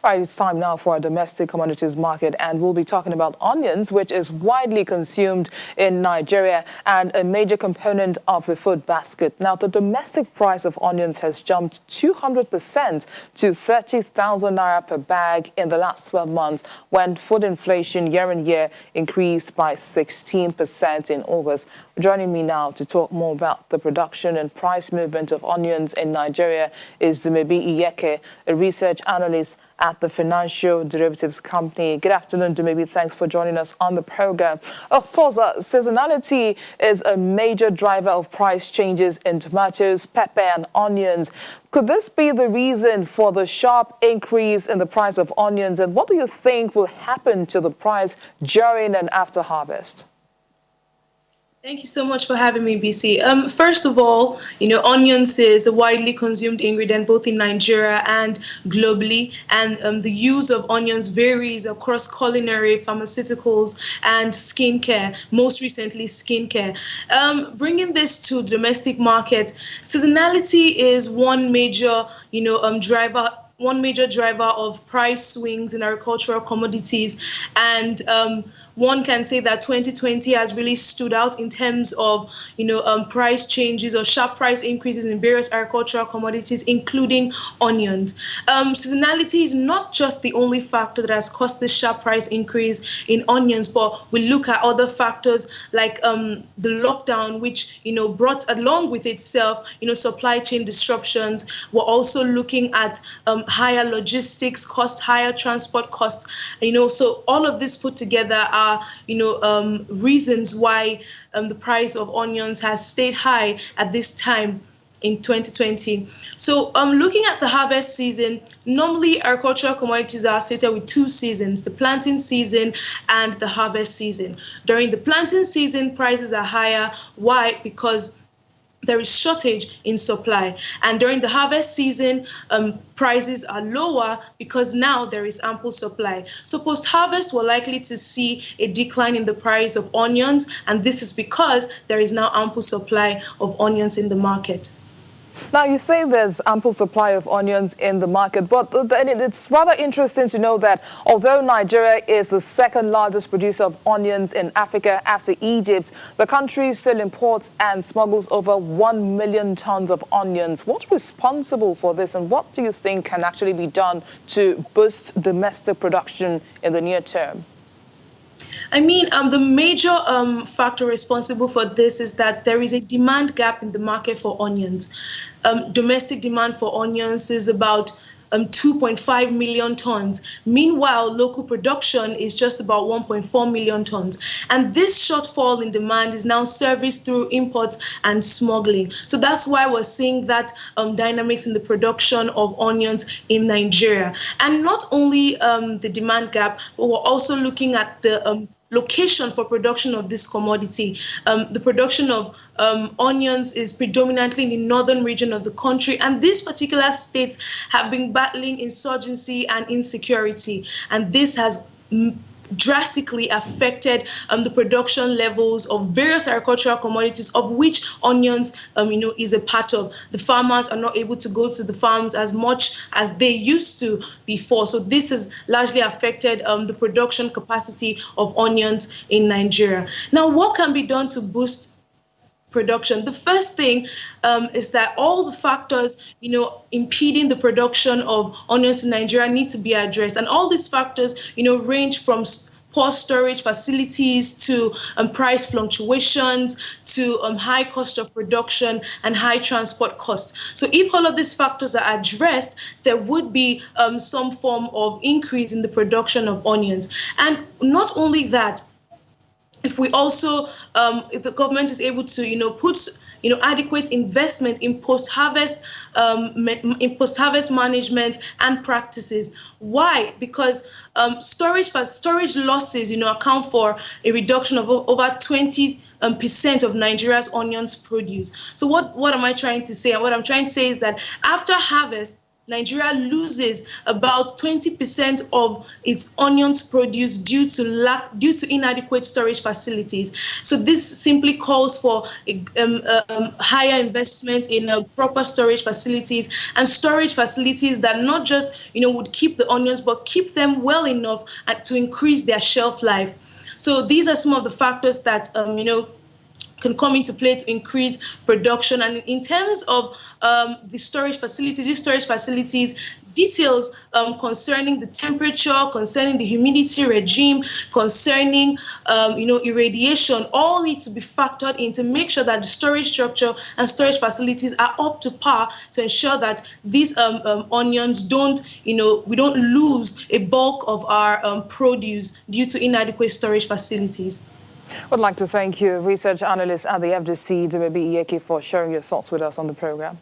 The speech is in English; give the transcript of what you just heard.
All right, it's time now for our domestic commodities market, and we'll be talking about onions, which is widely consumed in Nigeria and a major component of the food basket. Now, the domestic price of onions has jumped 200% to 30,000 naira per bag in the last 12 months, when food inflation year on year increased by 16% in August. Joining me now to talk more about the production and price movement of onions in Nigeria is Dumebi Iyeke, a research analyst at the financial derivatives company. Good afternoon, Dumebi. Thanks for joining us on the program. Of course, seasonality is a major driver of price changes in tomatoes, pepper and onions. Could this be the reason for the sharp increase in the price of onions? And what do you think will happen to the price during and after harvest? Thank you so much for having me, BC. First of all, onions is a widely consumed ingredient both in Nigeria and globally, and the use of onions varies across culinary, pharmaceuticals, and skincare, most recently skincare. Bringing this to the domestic market, seasonality is one major, driver of price swings in agricultural commodities, and one can say that 2020 has really stood out in terms of, price changes or sharp price increases in various agricultural commodities, including onions. Seasonality is not just the only factor that has caused this sharp price increase in onions, but we look at other factors like the lockdown, which, brought along with itself, supply chain disruptions. We're also looking at higher logistics costs, higher transport costs, so all of this put together are reasons why the price of onions has stayed high at this time in 2020. So looking at the harvest season, normally agricultural commodities are associated with two seasons, the planting season and the harvest season. During the planting season, prices are higher. Why? Because there is shortage in supply, and during the harvest season, prices are lower because now there is ample supply. So post-harvest, we're likely to see a decline in the price of onions, and this is because there is now ample supply of onions in the market. Now, you say there's ample supply of onions in the market, but it's rather interesting to know that although Nigeria is the second largest producer of onions in Africa after Egypt, the country still imports and smuggles over 1 million tons of onions. What's responsible for this, and what do you think can actually be done to boost domestic production in the near term? The major factor responsible for this is that there is a demand gap in the market for onions. Domestic demand for onions is about 2.5 million tons. Meanwhile, local production is just about 1.4 million tons. And this shortfall in demand is now serviced through imports and smuggling. So that's why we're seeing that dynamics in the production of onions in Nigeria. And not only the demand gap, but we're also looking at the location for production of this commodity. The production of onions is predominantly in the northern region of the country, and these particular states have been battling insurgency and insecurity, and this has drastically affected the production levels of various agricultural commodities, of which onions is a part of. The farmers are not able to go to the farms as much as they used to before, so this has largely affected the production capacity of onions in Nigeria. Now, what can be done to boost production? The first thing is that all the factors, impeding the production of onions in Nigeria need to be addressed. And all these factors, range from poor storage facilities to price fluctuations to high cost of production and high transport costs. So if all of these factors are addressed, there would be some form of increase in the production of onions. And not only that, if we also, if the government is able to, put adequate investment in post-harvest management and practices. Why? Because storage losses, account for a reduction of over 20% of Nigeria's onions produce. So what am I trying to say? And what I'm trying to say is that after harvest, Nigeria loses about 20% of its onions produce due to inadequate storage facilities. So this simply calls for higher investment in proper storage facilities, and storage facilities that not just would keep the onions but keep them well enough to increase their shelf life. So these are some of the factors that can come into play to increase production. And in terms of the storage facilities, these storage facilities details concerning the temperature, concerning the humidity regime, concerning irradiation, all need to be factored in to make sure that the storage structure and storage facilities are up to par to ensure that these onions don't, we don't lose a bulk of our produce due to inadequate storage facilities. I'd like to thank you, research analyst at the FDC, Dumebi Iyeki, for sharing your thoughts with us on the program.